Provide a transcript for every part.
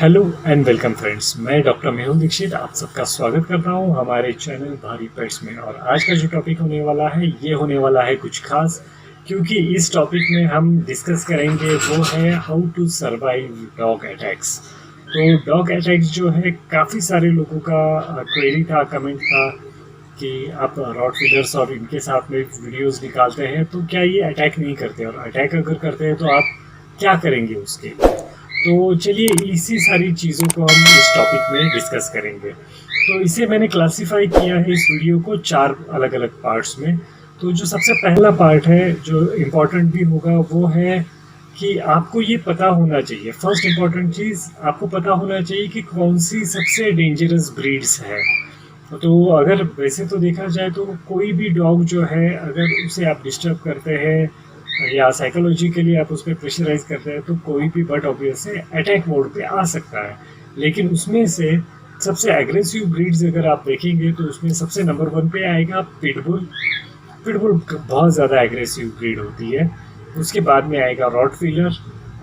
Hello and welcome friends, मैं doctor Mehul Dixit आप सबका स्वागत कर रहा हूं हमारे चैनल भारी पेट्स में। और आज का जो टॉपिक होने वाला है ये होने वाला है कुछ खास, क्योंकि इस टॉपिक में हम डिस्कस करेंगे वो है how to survive dog attacks. तो डॉग अटैक्स जो है काफ़ी सारे लोगों का क्वेरी था, कमेंट था कि आप रॉटवीलर्स और इनके साथ में वीडियोस निकालते हैं तो क्या ये अटैक नहीं करते, और अटैक अगर करते हैं तो आप क्या करेंगे उसके। तो चलिए इसी सारी चीज़ों को हम इस टॉपिक में डिस्कस करेंगे। तो इसे मैंने क्लासिफाई किया है इस वीडियो को 4 अलग अलग पार्ट्स में। तो जो सबसे पहला पार्ट है जो इम्पोर्टेंट भी होगा वो है कि आपको ये पता होना चाहिए, फर्स्ट इम्पोर्टेंट चीज़ आपको पता होना चाहिए कि कौन सी सबसे डेंजरस ब्रीड्स है। तो अगर वैसे तो देखा जाए तो कोई भी डॉग जो है अगर उसे आप डिस्टर्ब करते हैं या साइकोलॉजिकली आप उस पर प्रेशराइज करते हैं तो कोई भी बट ऑब्वियस है अटैक मोड पे आ सकता है। लेकिन उसमें से सबसे एग्रेसिव ब्रीड्स अगर आप देखेंगे तो उसमें सबसे नंबर 1 पे आएगा पिटबुल। पिटबुल बहुत ज़्यादा एग्रेसिव ब्रीड होती है। उसके बाद में आएगा रॉटवीलर,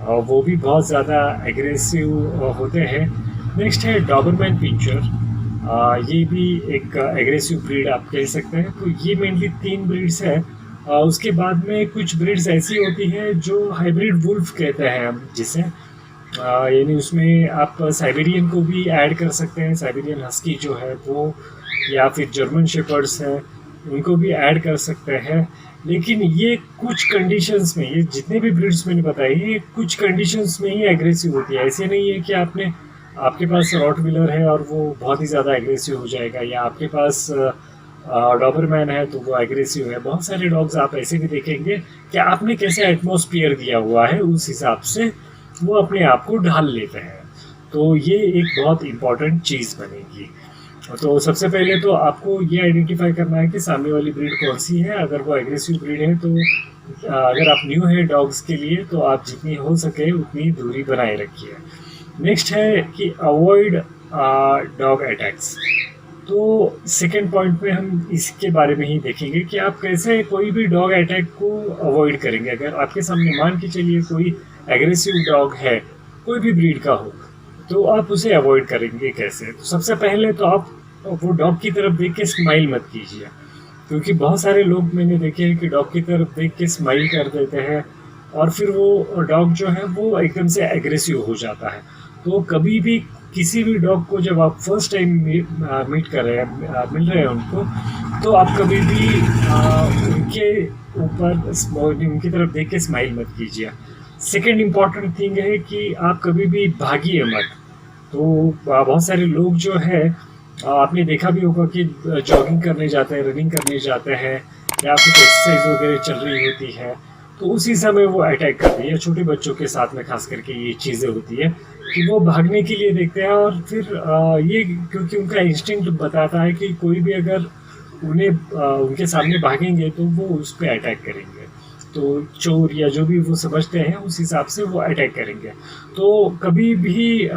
और वो भी बहुत ज़्यादा एग्रेसिव होते हैं। नेक्स्ट है डॉबरमैन पिंचर, ये भी एक एग्रेसिव ब्रीड आप कह सकते हैं। तो ये मेनली 3 ब्रीड्स है। उसके बाद में कुछ ब्रीड्स ऐसी होती है जो हाइब्रिड वुल्फ कहते हैं हम जिसे, यानी उसमें आप साइबेरियन को भी ऐड कर सकते हैं, साइबेरियन हस्की जो है वो, या फिर जर्मन शेपर्ड्स हैं उनको भी ऐड कर सकते हैं। लेकिन ये कुछ कंडीशंस में, ये जितने भी ब्रीड्स मैंने बताए ये कुछ कंडीशंस में ही एग्रेसिव होती है। ऐसे नहीं है कि आपके पास रॉटवीलर है और वो बहुत ही ज़्यादा एग्रेसिव हो जाएगा, या आपके पास डॉबरमैन है तो वो एग्रेसिव है। बहुत सारे डॉग्स आप ऐसे भी देखेंगे कि आपने कैसे एटमॉस्फेयर दिया हुआ है उस हिसाब से वो अपने आप को ढाल लेते हैं। तो ये एक बहुत इम्पॉर्टेंट चीज़ बनेगी। तो सबसे पहले तो आपको ये आइडेंटिफाई करना है कि सामने वाली ब्रीड कौन सी है। अगर वो एग्रेसिव ब्रीड है तो अगर आप न्यू है डॉग्स के लिए तो आप जितनी हो सके उतनी दूरी बनाए रखिए। नेक्स्ट है कि अवॉइड डॉग अटैक्स। तो सेकेंड पॉइंट में हम इसके बारे में ही देखेंगे कि आप कैसे कोई भी डॉग अटैक को अवॉइड करेंगे। अगर आपके सामने मान के चलिए कोई एग्रेसिव डॉग है, कोई भी ब्रीड का हो, तो आप उसे अवॉइड करेंगे कैसे। तो सबसे पहले तो आप वो डॉग की तरफ देख के स्माइल मत कीजिए, क्योंकि बहुत सारे लोग मैंने देखे हैं कि डॉग की तरफ देख के स्माइल कर देते हैं और फिर वो डॉग जो है वो एकदम से एग्रेसिव हो जाता है। तो कभी भी किसी भी डॉग को जब आप फर्स्ट टाइम मीट कर रहे हैं, मिल रहे हैं उनको, तो आप कभी भी उनके ऊपर उनकी तरफ देख के स्माइल मत कीजिए। सेकेंड इम्पॉर्टेंट थिंग है कि आप कभी भी भागिए मत। तो बहुत सारे लोग जो है आपने देखा भी होगा कि जॉगिंग करने जाते हैं, रनिंग करने जाते हैं, या कुछ एक्सरसाइज वगैरह चल रही होती है तो उसी समय वो अटैक करती है। छोटे बच्चों के साथ में खास करके ये चीज़ें होती है कि वो भागने के लिए देखते हैं, और फिर ये क्योंकि उनका इंस्टिंक्ट बताता है कि कोई भी अगर उन्हें उनके सामने भागेंगे तो वो उस पर अटैक करेंगे। तो चोर या जो भी वो समझते हैं उस हिसाब से वो अटैक करेंगे। तो कभी भी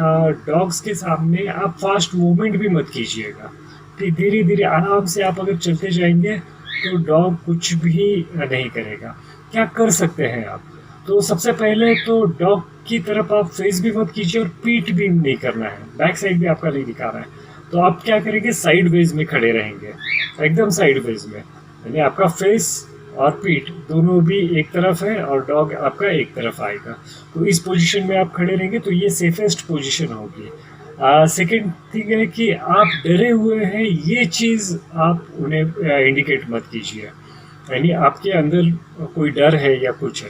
डॉग्स के सामने आप फास्ट मूवमेंट भी मत कीजिएगा। धीरे धीरे आराम से आप अगर चलते जाएंगे तो डॉग कुछ भी नहीं करेगा। क्या कर सकते हैं आप, तो सबसे पहले तो डॉग की तरफ आप फेस भी मत कीजिए और पीठ भी नहीं करना है, बैक साइड भी आपका नहीं दिखा रहा है। तो आप क्या करेंगे, साइड वेज में खड़े रहेंगे, एकदम साइड वेज में, यानी आपका फेस और पीठ दोनों भी एक तरफ है और डॉग आपका एक तरफ आएगा। तो इस पोजीशन में आप खड़े रहेंगे तो ये सेफेस्ट पोजीशन होगी। सेकेंड थिंग है कि आप डरे हुए हैं ये चीज़ आप उन्हें इंडिकेट मत कीजिए, यानी आपके अंदर कोई डर है या कुछ है।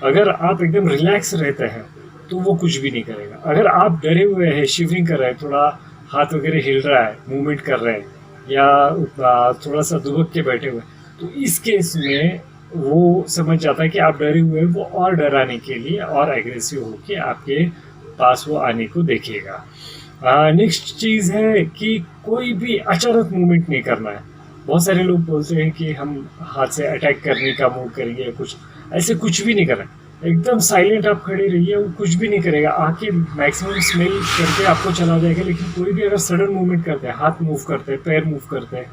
अगर आप एकदम रिलैक्स रहते हैं तो वो कुछ भी नहीं करेगा। अगर आप डरे हुए हैं, शिवरिंग कर रहे हैं, थोड़ा हाथ वगैरह हिल रहा है, मूवमेंट कर रहे हैं, या थोड़ा सा दुबक के बैठे हुए, तो इस केस में वो समझ जाता है कि आप डरे हुए हैं, वो और डराने के लिए और एग्रेसिव होके आपके पास वो आने को देखेगा। नेक्स्ट चीज़ है कि कोई भी अचानक मूवमेंट नहीं करना है। बहुत सारे लोग बोलते हैं कि हम हाथ से अटैक करने का मूव करेंगे या कुछ, ऐसे कुछ भी नहीं करना। एकदम साइलेंट आप खड़े रहिए, वो कुछ भी नहीं करेगा, आके मैक्सिमम स्मेल करके आपको चला जाएगा। लेकिन कोई भी अगर सडन मूवमेंट करते हैं, हाथ मूव करते हैं, पैर मूव करते हैं,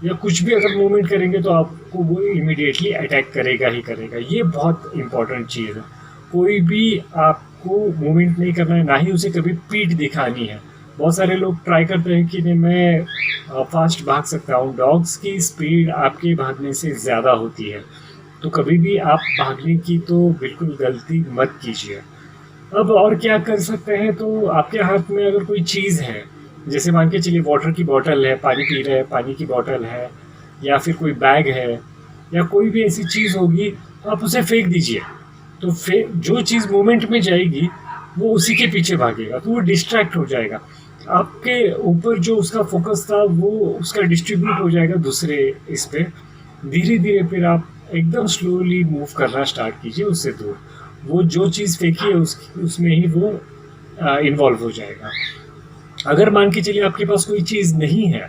या कुछ भी अगर मूवमेंट करेंगे तो आपको वो इमीडिएटली अटैक करेगा ही करेगा। ये बहुत इंपॉर्टेंट चीज़ है। कोई भी आप को मूवमेंट नहीं करना है, ना ही उसे कभी पीठ दिखानी है। बहुत सारे लोग ट्राई करते हैं कि नहीं मैं फास्ट भाग सकता हूँ। डॉग्स की स्पीड आपके भागने से ज़्यादा होती है, तो कभी भी आप भागने की तो बिल्कुल गलती मत कीजिए। अब और क्या कर सकते हैं, तो आपके हाथ में अगर कोई चीज़ है, जैसे मान के चलिए वाटर की बॉटल है, पानी पी रहे हैं, पानी की बॉटल है, या फिर कोई बैग है, या कोई भी ऐसी चीज़ होगी, तो आप उसे फेंक दीजिए। तो जो चीज़ मूवमेंट में जाएगी वो उसी के पीछे भागेगा, तो वो डिस्ट्रैक्ट हो जाएगा। आपके ऊपर जो उसका फोकस था वो उसका डिस्ट्रीब्यूट हो जाएगा दूसरे इस पे। धीरे धीरे फिर आप एकदम स्लोली मूव करना स्टार्ट कीजिए उससे दूर। वो जो चीज़ फेंकी है उसमें ही वो इन्वॉल्व हो जाएगा। अगर मान के चलिए आपके पास कोई चीज़ नहीं है,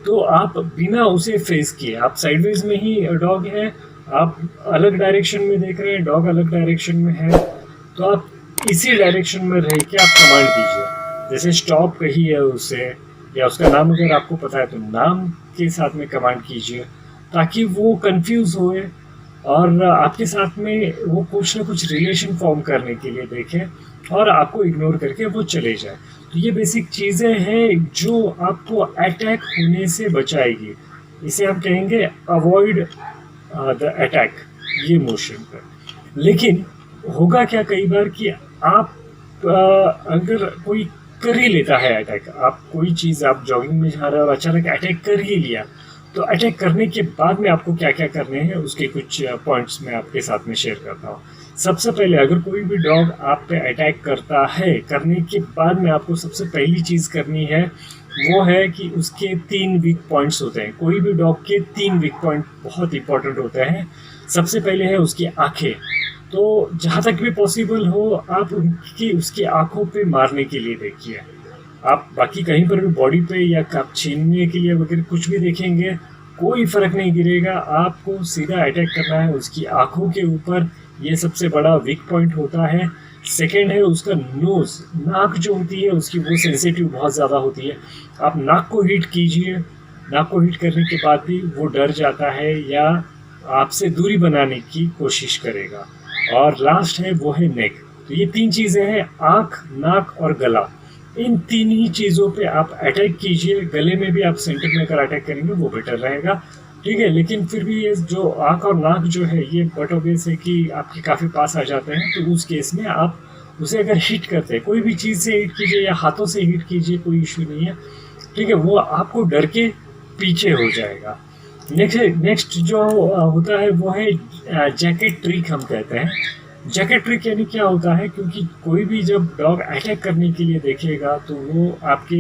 तो आप बिना उसे फेस किए, आप साइडवेज में ही डॉग है, आप अलग डायरेक्शन में देख रहे हैं, डॉग अलग डायरेक्शन में है, तो आप इसी डायरेक्शन में रह के आप कमांड कीजिए। जैसे स्टॉप कहिए उसे, या उसका नाम अगर आपको पता है तो नाम के साथ में कमांड कीजिए, ताकि वो कंफ्यूज होए और आपके साथ में वो कुछ ना कुछ रिलेशन फॉर्म करने के लिए देखे और आपको इग्नोर करके वो चले जाए। तो ये बेसिक चीज़ें हैं जो आपको अटैक होने से बचाएगी। इसे हम कहेंगे अवॉइड द अटैक, ये मोशन पर। लेकिन होगा क्या कई बार कि आप अगर कोई कर ही लेता है अटैक, आप कोई चीज़, आप जॉगिंग में जा रहे हो और अचानक अटैक कर ही लिया, तो अटैक करने के बाद में आपको क्या क्या करने हैं उसके कुछ पॉइंट्स मैं आपके साथ में शेयर करता हूँ। सबसे पहले अगर कोई भी डॉग आप पे अटैक करता है, करने के बाद में आपको सबसे पहली चीज़ करनी है वो है कि उसके 3 वीक पॉइंट्स होते हैं। कोई भी डॉग के 3 वीक पॉइंट बहुत इंपॉर्टेंट होते हैं। सबसे पहले है उसकी आँखें। तो जहाँ तक भी पॉसिबल हो आप उसकी आँखों पे मारने के लिए देखिए। आप बाकी कहीं पर भी बॉडी पे या आप छीनने के लिए वगैरह कुछ भी देखेंगे, कोई फर्क नहीं गिरेगा, आपको सीधा अटैक करना है उसकी आंखों के ऊपर। ये सबसे बड़ा वीक पॉइंट होता है। सेकेंड है उसका नोज, नाक जो होती है उसकी, वो सेंसिटिव बहुत ज़्यादा होती है। आप नाक को हीट कीजिए, नाक को हीट करने के बाद भी वो डर जाता है या आपसे दूरी बनाने की कोशिश करेगा। और लास्ट है वो है नेक। तो ये 3 चीज़ें हैं, आँख, नाक और गला। इन 3 ही चीज़ों पे आप अटैक कीजिए। गले में भी आप सेंटर में अगर अटैक करेंगे वो बेटर रहेगा, ठीक है। लेकिन फिर भी ये जो आँख और नाक जो है ये बट ऑब्वियस है कि आपके काफ़ी पास आ जाते हैं, तो उस केस में आप उसे अगर हिट करते हैं, कोई भी चीज़ से हिट कीजिए या हाथों से हिट कीजिए, कोई इशू नहीं है, ठीक है। वो आपको डर के पीछे हो जाएगा। नेक्स्ट जो होता है वो है जैकेट ट्रिक, हम कहते हैं। जैकेट ट्रिक यानी क्या होता है, क्योंकि कोई भी जब डॉग अटैक करने के लिए देखेगा तो वो आपके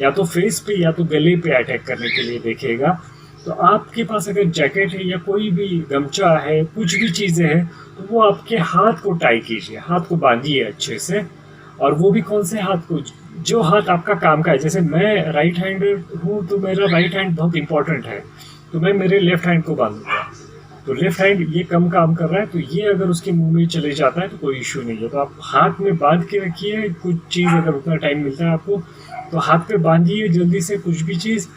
या तो फेस पे या तो गले पे अटैक करने के लिए देखेगा। तो आपके पास अगर जैकेट है या कोई भी गमछा है, कुछ भी चीज़ें हैं, तो वो आपके हाथ को टाई कीजिए, हाथ को बांधिए अच्छे से। और वो भी कौन से हाथ को, जो हाथ आपका काम का है। जैसे मैं राइट हैंडर हूँ तो मेरा राइट हैंड बहुत इंपॉर्टेंट है, तो मैं मेरे लेफ्ट हैंड को बांधूंगा। तो लेफ्ट हैंड ये कम काम कर रहा है, तो ये अगर उसके मुंह में चले जाता है तो कोई इशू नहीं है। तो आप हाथ में बांध के रखिए, कुछ चीज़ अगर उतना टाइम मिलता है आपको तो हाथ पे बांधिए जल्दी से कुछ भी चीज़,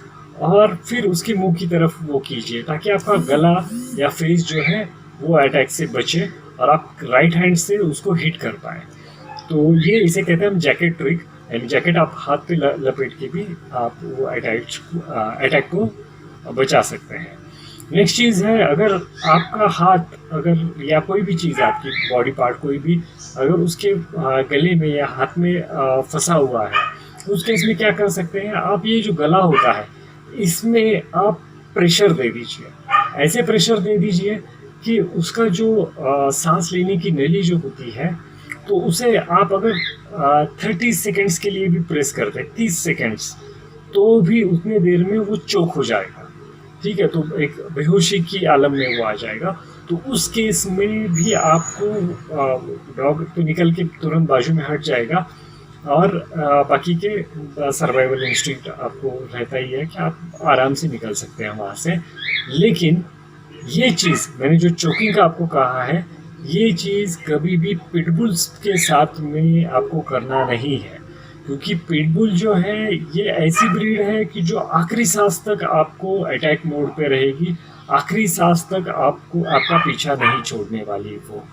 और फिर उसके मुंह की तरफ वो कीजिए, ताकि आपका गला या फेस जो है वो अटैक से बचे और आप राइट हैंड से उसको हिट कर पाए। तो ये इसे कहते हैं हम जैकेट ट्रिक, यानी जैकेट आप हाथ पे लपेट के भी आप वो अटैक को बचा सकते हैं। नेक्स्ट चीज़ है, अगर आपका हाथ अगर या कोई भी चीज़ आपकी बॉडी पार्ट कोई भी अगर उसके गले में या हाथ में फंसा हुआ है, उस केस में क्या कर सकते हैं आप, ये जो गला होता है इसमें आप प्रेशर दे दीजिए। ऐसे प्रेशर दे दीजिए कि उसका जो सांस लेने की नली जो होती है, तो उसे आप अगर 30 सेकेंड्स के लिए भी प्रेस कर दें, 30 सेकेंड्स, तो भी उतने देर में वो चोक हो जाएगा, ठीक है। तो एक बेहोशी की आलम में वो आ जाएगा। तो उस केस में भी आपको डॉग तो निकल के तुरंत बाजू में हट जाएगा, और बाकी के सर्वाइवल इंस्टिंक्ट आपको रहता ही है कि आप आराम से निकल सकते हैं वहाँ से। लेकिन ये चीज़ मैंने जो चोकिंग का आपको कहा है, ये चीज़ कभी भी पिटबुल्स के साथ में आपको करना नहीं है, क्योंकि पिटबुल जो है ये ऐसी ब्रीड है कि जो आखिरी सांस तक आपको अटैक मोड पे रहेगी, आखिरी सांस तक आपको आपका पीछा नहीं छोड़ने वाली वो।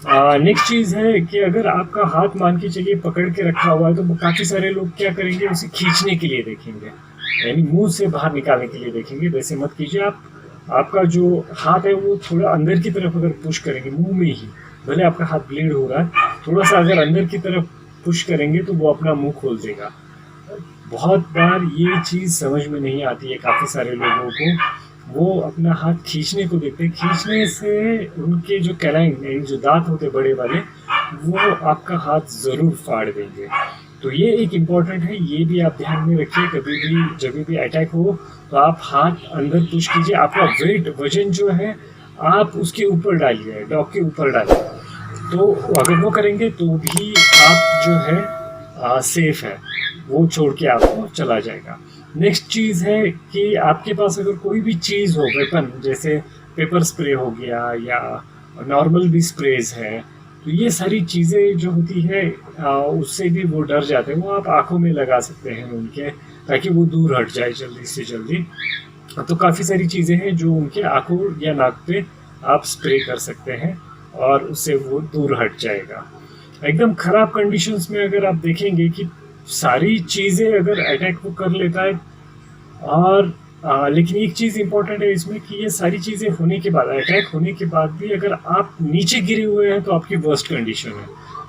नेक्स्ट चीज़ है कि अगर आपका हाथ मान के चलिए पकड़ के रखा हुआ है तो काफ़ी सारे लोग क्या करेंगे, उसे खींचने के लिए देखेंगे, यानी मुंह से बाहर निकालने के लिए देखेंगे। वैसे मत कीजिए आप। आपका जो हाथ है वो थोड़ा अंदर की तरफ अगर पुश करेंगे मुंह में ही, भले आपका हाथ ब्लीड हो रहा है, थोड़ा सा अगर अंदर की तरफ पुश करेंगे तो वो अपना मुंह खोल देगा। बहुत बार ये चीज़ समझ में नहीं आती है काफ़ी सारे लोगों को। वो अपना हाथ खींचने को देखते हैं, खींचने से उनके जो कैलाइन जो दांत होते बड़े वाले, वो आपका हाथ ज़रूर फाड़ देंगे। तो ये एक इम्पॉर्टेंट है, ये भी आप ध्यान में रखिए। कभी भी जब भी अटैक हो तो आप हाथ अंदर पुश कीजिए, आपका वेट वजन जो है आप उसके ऊपर डालिए, डॉग के ऊपर डालिए। तो अगर वो करेंगे तो भी आप जो है सेफ है, वो छोड़ के आपको चला जाएगा। नेक्स्ट चीज़ है कि आपके पास अगर कोई भी चीज़ हो, वेपन जैसे पेपर स्प्रे हो गया या नॉर्मल भी स्प्रेज है, तो ये सारी चीज़ें जो होती है उससे भी वो डर जाते हैं। वो आप आँखों में लगा सकते हैं उनके, ताकि वो दूर हट जाए जल्दी से जल्दी। तो काफ़ी सारी चीज़ें हैं जो उनके आँखों या नाक पे आप स्प्रे कर सकते हैं और उससे वो दूर हट जाएगा। एकदम ख़राब कंडीशंस में अगर आप देखेंगे कि सारी चीज़ें अगर अटैक वो कर लेता है, और लेकिन एक चीज़ इम्पोर्टेंट है इसमें कि ये सारी चीज़ें होने के बाद, अटैक होने के बाद भी अगर आप नीचे गिरे हुए हैं तो आपकी वर्स्ट कंडीशन है।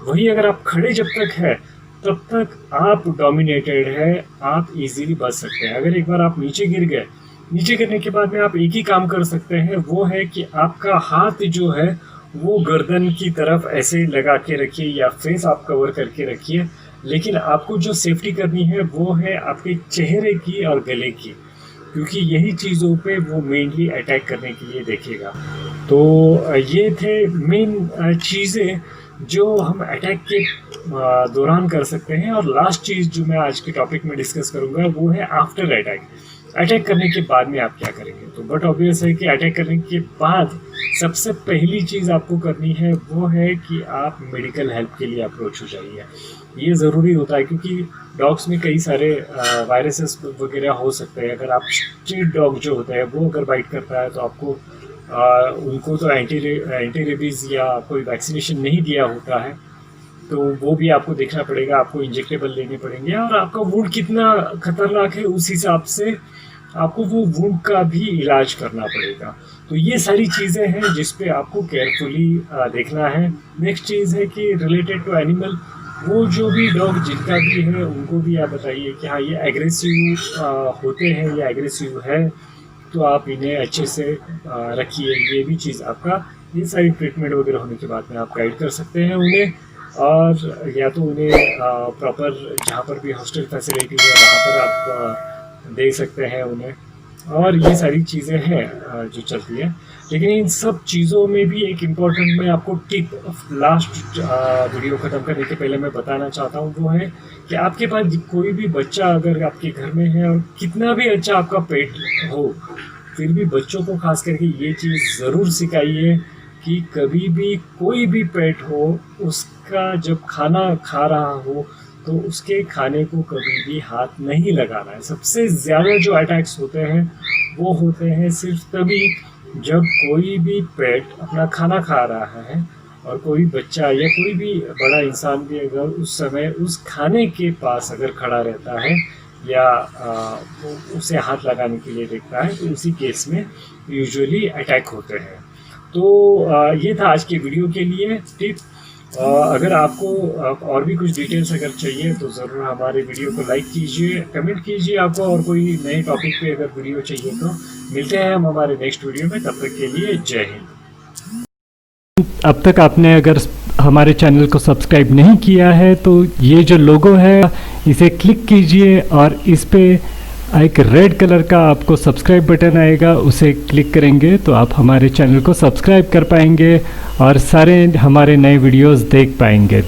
वही अगर आप खड़े जब तक है तब तक आप डोमिनेटेड है, आप इजीली बच सकते हैं। अगर एक बार आप नीचे गिर गए, नीचे गिरने के बाद में आप एक ही काम कर सकते हैं, वो है कि आपका हाथ जो है वो गर्दन की तरफ ऐसे लगा के रखिए या फेस आप कवर करके रखिए। लेकिन आपको जो सेफ्टी करनी है वो है आपके चेहरे की और गले की, क्योंकि यही चीज़ों पे वो मेनली अटैक करने के लिए देखेगा। तो ये थे मेन चीज़ें जो हम अटैक के दौरान कर सकते हैं। और लास्ट चीज़ जो मैं आज के टॉपिक में डिस्कस करूँगा वो है आफ्टर अटैक। अटैक करने के बाद में आप क्या करेंगे? तो बट ऑब्वियस है कि अटैक करने के बाद सबसे पहली चीज़ आपको करनी है वो है कि आप मेडिकल हेल्प के लिए अप्रोच हो जाइए। ये ज़रूरी होता है क्योंकि डॉग्स में कई सारे वायरसेस वगैरह हो सकते हैं। अगर आप स्ट्रीट डॉग जो होता है वो अगर बाइट करता है तो आपको उनको तो एंटी रेबीज़ या कोई वैक्सीनेशन नहीं दिया होता है, तो वो भी आपको देखना पड़ेगा, आपको इंजेक्टेबल लेने पड़ेंगे। और आपका वुंड कितना खतरनाक है उस हिसाब से आपको वो वुंड का भी इलाज करना पड़ेगा। तो ये सारी चीज़ें हैं जिस पे आपको केयरफुली देखना है। नेक्स्ट चीज़ है कि रिलेटेड टू एनिमल, वो जो भी डॉग जिनका भी है उनको भी आप बताइए कि हाँ ये एग्रेसिव होते हैं या एग्रेसिव है, तो आप इन्हें अच्छे से रखिए। ये भी चीज़ आपका, ये सारी ट्रीटमेंट वगैरह होने के बाद में आप गाइड कर सकते हैं उन्हें, और या तो उन्हें प्रॉपर जहाँ पर भी हॉस्टल फैसिलिटी है वहाँ पर आप दे सकते हैं उन्हें। और ये सारी चीज़ें हैं जो चलती है। लेकिन इन सब चीज़ों में भी एक इम्पॉर्टेंट मैं आपको टिप लास्ट वीडियो ख़त्म करने के पहले मैं बताना चाहता हूँ, वो है कि आपके पास कोई भी बच्चा अगर आपके घर में है, और कितना भी अच्छा आपका पेट हो, फिर भी बच्चों को खास करके ये चीज़ ज़रूर सिखाइए कि कभी भी कोई भी पेट हो, उसका जब खाना खा रहा हो तो उसके खाने को कभी भी हाथ नहीं लगाना है। सबसे ज़्यादा जो अटैक्स होते हैं वो होते हैं सिर्फ तभी जब कोई भी पेट अपना खाना खा रहा है और कोई बच्चा या कोई भी बड़ा इंसान भी अगर उस समय उस खाने के पास अगर खड़ा रहता है या उसे हाथ लगाने के लिए देखता है, तो उसी केस में यूजुअली अटैक होते हैं। तो ये था आज के वीडियो के लिए टिप। अगर आपको और भी कुछ डिटेल्स अगर चाहिए तो ज़रूर हमारे वीडियो को लाइक कीजिए, कमेंट कीजिए। आपको और कोई नए टॉपिक पे अगर वीडियो चाहिए तो मिलते हैं हम हमारे नेक्स्ट वीडियो में। तब तक के लिए जय हिंद। अब तक आपने अगर हमारे चैनल को सब्सक्राइब नहीं किया है तो ये जो लोगो है इसे क्लिक कीजिए और इस पे एक रेड कलर का आपको सब्सक्राइब बटन आएगा, उसे क्लिक करेंगे तो आप हमारे चैनल को सब्सक्राइब कर पाएंगे और सारे हमारे नए वीडियोस देख पाएंगे।